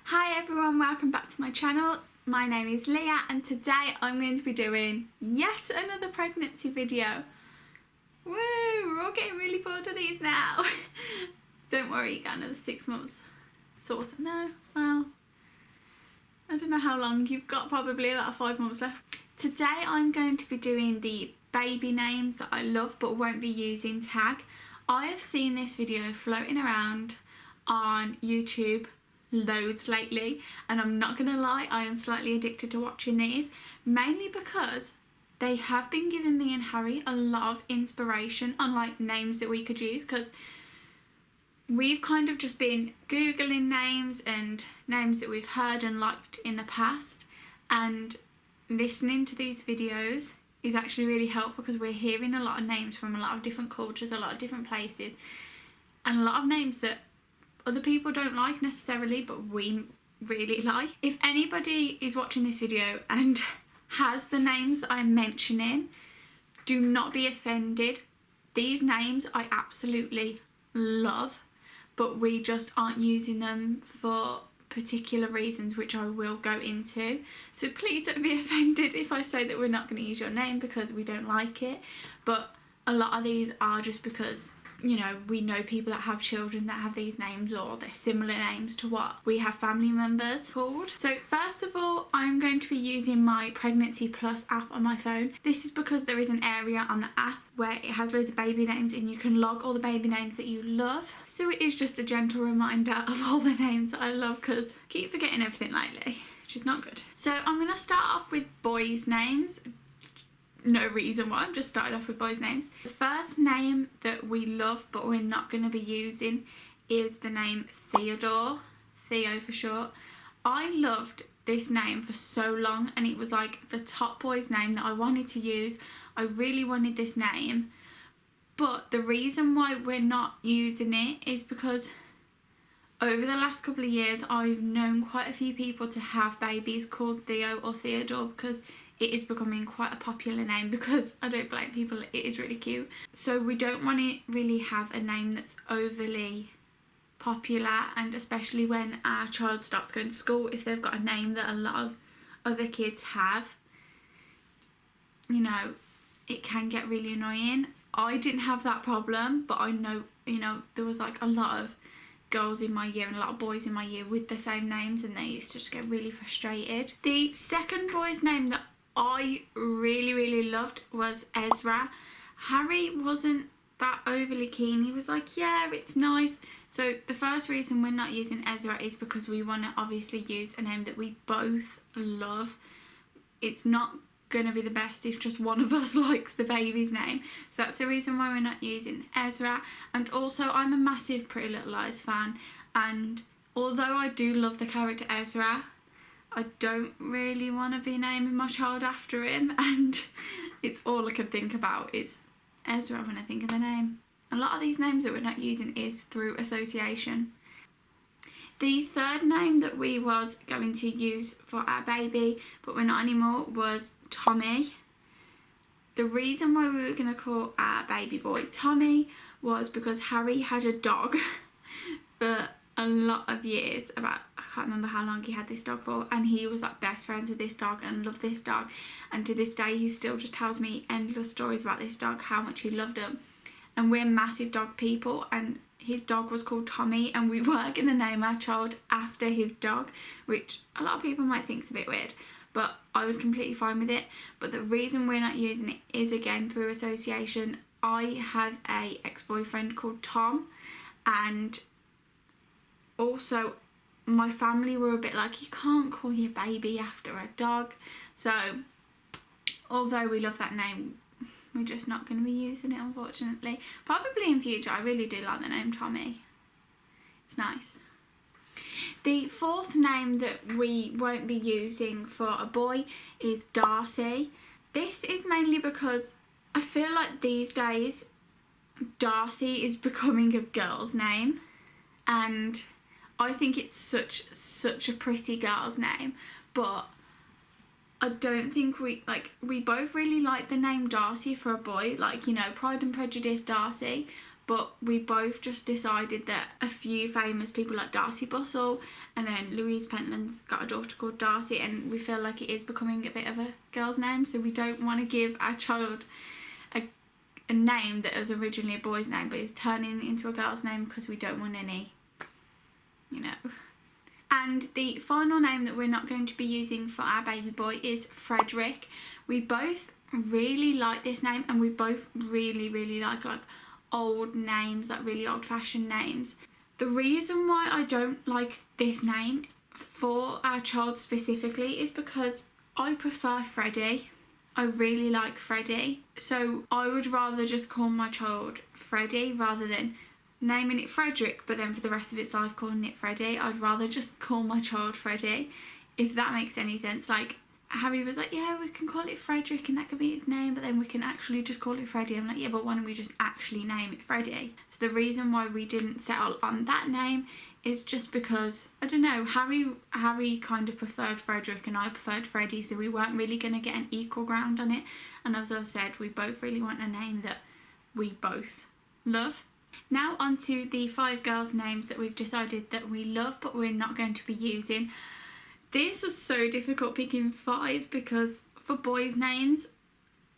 Hi everyone, welcome back to my channel. My name is Leah and today I'm going to be doing yet another pregnancy video. Woo, we're all getting really bored of these now. Don't worry, you got another 6 months. Sort of, no, well, I don't know how long you've got, probably about 5 months left. Today I'm going to be doing the baby names that I love but won't be using tag. I have seen this video floating around on YouTube loads lately, and I'm not gonna lie, I am slightly addicted to watching these, mainly because they have been giving me and Harry a lot of inspiration on like names that we could use, because we've kind of just been googling names and names that we've heard and liked in the past, and listening to these videos is actually really helpful because we're hearing a lot of names from a lot of different cultures, a lot of different places, and a lot of names that other people don't like necessarily, but we really like. If anybody is watching this video and has the names that I'm mentioning, do not be offended. These names I absolutely love, but we just aren't using them for particular reasons, which I will go into. So please don't be offended if I say that we're not going to use your name because we don't like it. But a lot of these are just because, you know, we know people that have children that have these names, or they're similar names to what we have family members called. So first of all, I'm going to be using my Pregnancy Plus app on my phone. This is because there is an area on the app where it has loads of baby names and you can log all the baby names that you love. So it is just a gentle reminder of all the names that I love, because I keep forgetting everything lately, which is not good. So I'm going to start off with boys' names. No reason why, I'm just started off with boys' names. The first name that we love but we're not going to be using is the name Theodore, Theo for short. I loved this name for so long, and it was like the top boy's name that I wanted to use. I really wanted this name, but the reason why we're not using it is because over the last couple of years I've known quite a few people to have babies called Theo or Theodore, because it is becoming quite a popular name, because I don't blame people, it is really cute. So we don't want to really have a name that's overly popular, and especially when our child starts going to school, if they've got a name that a lot of other kids have, you know, it can get really annoying. I didn't have that problem, but I know, you know, there was like a lot of girls in my year and a lot of boys in my year with the same names, and they used to just get really frustrated. The second boy's name that I really loved was Ezra. Harry wasn't that overly keen. He was like, yeah, it's nice. So the first reason we're not using Ezra is because we want to obviously use a name that we both love. It's not going to be the best if just one of us likes the baby's name. So that's the reason why we're not using Ezra. And also, I'm a massive Pretty Little Liars fan, and although I do love the character Ezra, I don't really want to be naming my child after him, and it's all I can think about is Ezra when I think of the name. A lot of these names that we're not using is through association. The third name that we was going to use for our baby, but we're not anymore, was Tommy. The reason why we were going to call our baby boy Tommy was because Harry had a dog for a lot of years, about, I can't remember how long he had this dog for, and he was like best friends with this dog and loved this dog, and to this day he still just tells me endless stories about this dog, how much he loved him. And we're massive dog people, and his dog was called Tommy, and we were going to name our child after his dog, which a lot of people might think is a bit weird, but I was completely fine with it. But the reason we're not using it is again through association. I have a ex-boyfriend called Tom, and also my family were a bit like, you can't call your baby after a dog. So although we love that name, we're just not going to be using it, unfortunately. Probably in future. I really do like the name Tommy. It's nice. The fourth name that we won't be using for a boy is Darcy. This is mainly because I feel like these days Darcy is becoming a girl's name, and I think it's such a pretty girl's name, but I don't think we both really like the name Darcy for a boy, like, you know, Pride and Prejudice Darcy, but we both just decided that a few famous people like Darcy and then Louise Pentland's got a daughter called Darcy, and we feel like it is becoming a bit of a girl's name, so we don't want to give our child a name that was originally a boy's name but is turning into a girl's name, because we don't want any, you know. And the final name that we're not going to be using for our baby boy is Friedrich. We both really like this name, and we both really like old names, like really old-fashioned names. The reason why I don't like this name for our child specifically is because I prefer Freddie. I really like Freddie, so I would rather just call my child Freddie rather than naming it Friedrich but then for the rest of its life calling it Freddie. I'd rather just call my child Freddie, if that makes any sense. Like, Harry was like, yeah, we can call it Friedrich and that could be its name, but then we can actually just call it Freddie. I'm like, yeah, but why don't we just actually name it Freddie? So the reason why we didn't settle on that name is just because, I don't know, Harry kind of preferred Friedrich and I preferred Freddie, so we weren't really going to get an equal ground on it. And as I've said, we both really want a name that we both love. Now on to the 5 girls' names that we've decided that we love but we're not going to be using. This was so difficult picking 5, because for boys' names,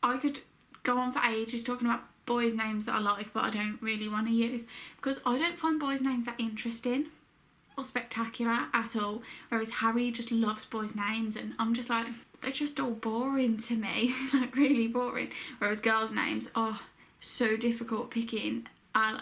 I could go on for ages talking about boys' names that I like but I don't really want to use, because I don't find boys' names that interesting or spectacular at all, whereas Harry just loves boys' names and I'm just like, they're just all boring to me, like really boring. Whereas girls' names, oh, so difficult picking,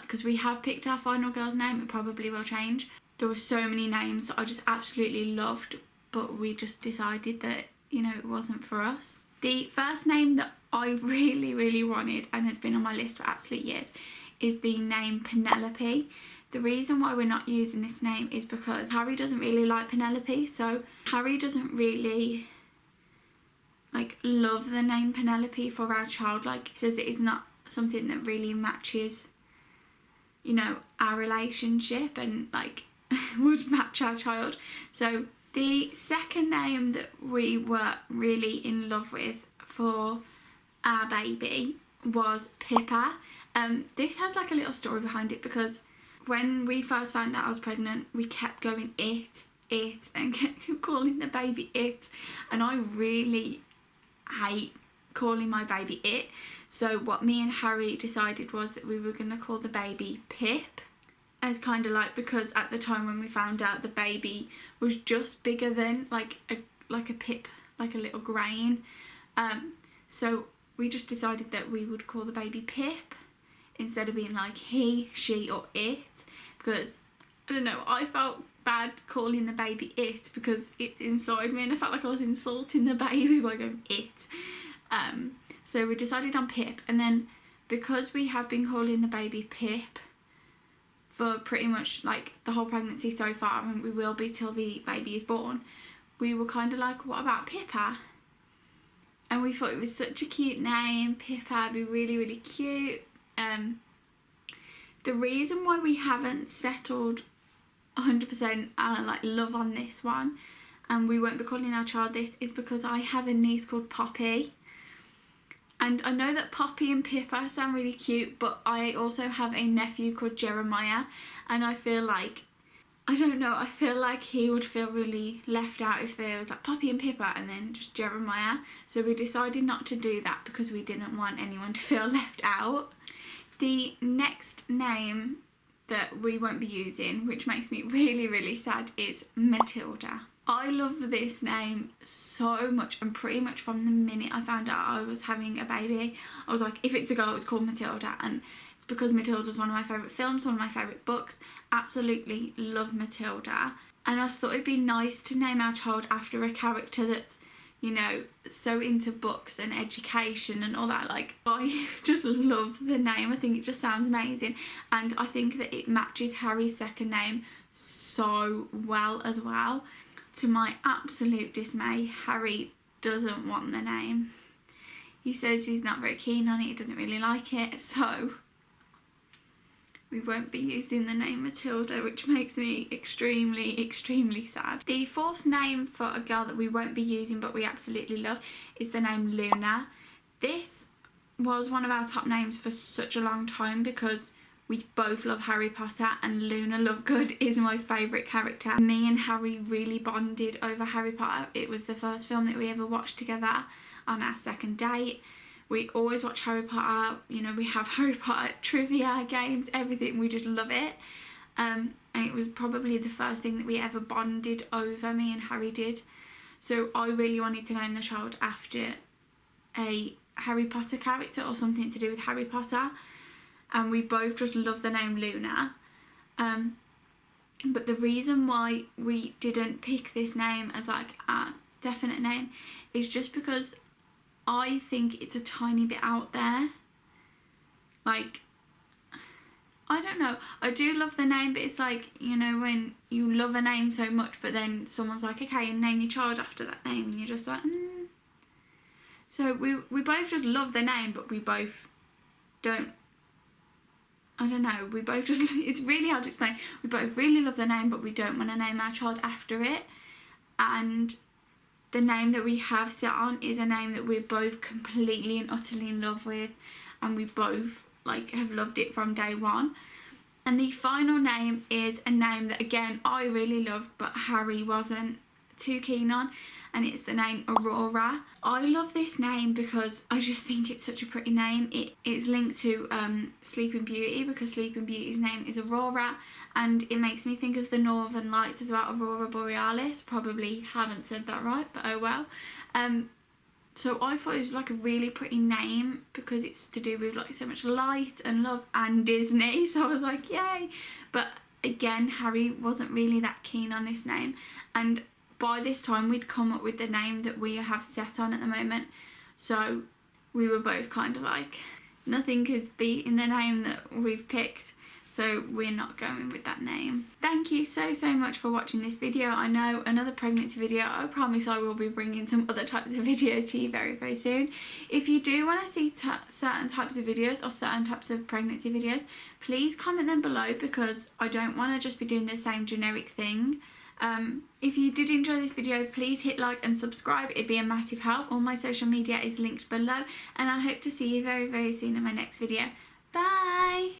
because we have picked our final girl's name, it probably will change. There were so many names that I just absolutely loved, but we just decided that, you know, it wasn't for us. The first name that I really wanted, and it's been on my list for absolute years, is the name Penelope. The reason why we're not using this name is because Harry doesn't really like Penelope, so Harry doesn't really like love the name Penelope for our child. Like, he says it is not something that really matches, you know, our relationship and like would match our child. So the second name that we were really in love with for our baby was Pippa. This has like a little story behind it, because when we first found out I was pregnant, we kept going it, and kept calling the baby it, and I really hate calling my baby it. So what me and Harry decided was that we were going to call the baby Pip, as kind of like, because at the time when we found out, the baby was just bigger than like a pip, like a little grain. So we just decided that we would call the baby Pip instead of being like he, she or it, because I don't know, I felt bad calling the baby it because it's inside me and I felt like I was insulting the baby by going it. So we decided on Pip, and then because we have been calling the baby Pip for pretty much like the whole pregnancy so far, and we will be till the baby is born, we were kind of like, what about Pippa? And we thought it was such a cute name. Pippa would be really cute. The reason why we haven't settled 100% like love on this one, and we won't be calling our child this, is because I have a niece called Poppy. And I know that Poppy and Pippa sound really cute, but I also have a nephew called Jeremiah, and I feel like, I don't know, I feel like he would feel really left out if there was like Poppy and Pippa and then just Jeremiah. So we decided not to do that because we didn't want anyone to feel left out. The next name that we won't be using, which makes me really sad, is Matilda. I love this name so much, and pretty much from the minute I found out I was having a baby, I was like, if it's a girl, it's called Matilda. And it's because Matilda's one of my favourite films, one of my favourite books. Absolutely love Matilda. And I thought it'd be nice to name our child after a character that's, you know, so into books and education and all that. Like, I just love the name. I think it just sounds amazing, and I think that it matches Harry's second name so well as well. To my absolute dismay, Harry doesn't want the name. He says he's not very keen on it, he doesn't really like it, so we won't be using the name Matilda, which makes me extremely sad. The fourth name for a girl that we won't be using but we absolutely love is the name Luna. This was one of our top names for such a long time because we both love Harry Potter, and Luna Lovegood is my favourite character. Me and Harry really bonded over Harry Potter. It was the first film that we ever watched together on our second date. We always watch Harry Potter, you know, we have Harry Potter trivia games, everything, we just love it. And it was probably the first thing that we ever bonded over, me and Harry did. So I really wanted to name the child after a Harry Potter character or something to do with Harry Potter. And we both just love the name Luna. But the reason why we didn't pick this name as like a definite name is just because I think it's a tiny bit out there. Like, I don't know, I do love the name, but it's like, you know, when you love a name so much but then someone's like, okay, name your child after that name, and you're just like, So we both just love the name, but we both don't, I don't know, we both just, it's really hard to explain. We both really love the name, but we don't want to name our child after it. And the name that we have set on is a name that we're both completely and utterly in love with, and we both like have loved it from day one. And the final name is a name that again I really loved but Harry wasn't too keen on, and it's the name Aurora. I love this name because I just think it's such a pretty name. It's linked to Sleeping Beauty, because Sleeping Beauty's name is Aurora, and it makes me think of the Northern Lights as well, Aurora Borealis. Probably haven't said that right, but oh well. So I thought it was like a really pretty name because it's to do with like so much light and love and Disney, so I was like, yay. But again, Harry wasn't really that keen on this name, and by this time we'd come up with the name that we have set on at the moment, so we were both kind of like, nothing is beating the name that we've picked, so we're not going with that name. Thank you so much for watching this video. I know, another pregnancy video. I promise I will be bringing some other types of videos to you very soon. If you do want to see certain types of videos or certain types of pregnancy videos, please comment them below, because I don't want to just be doing the same generic thing. If you did enjoy this video, please hit like and subscribe, it'd be a massive help. All my social media is linked below, and I hope to see you very soon in my next video. Bye!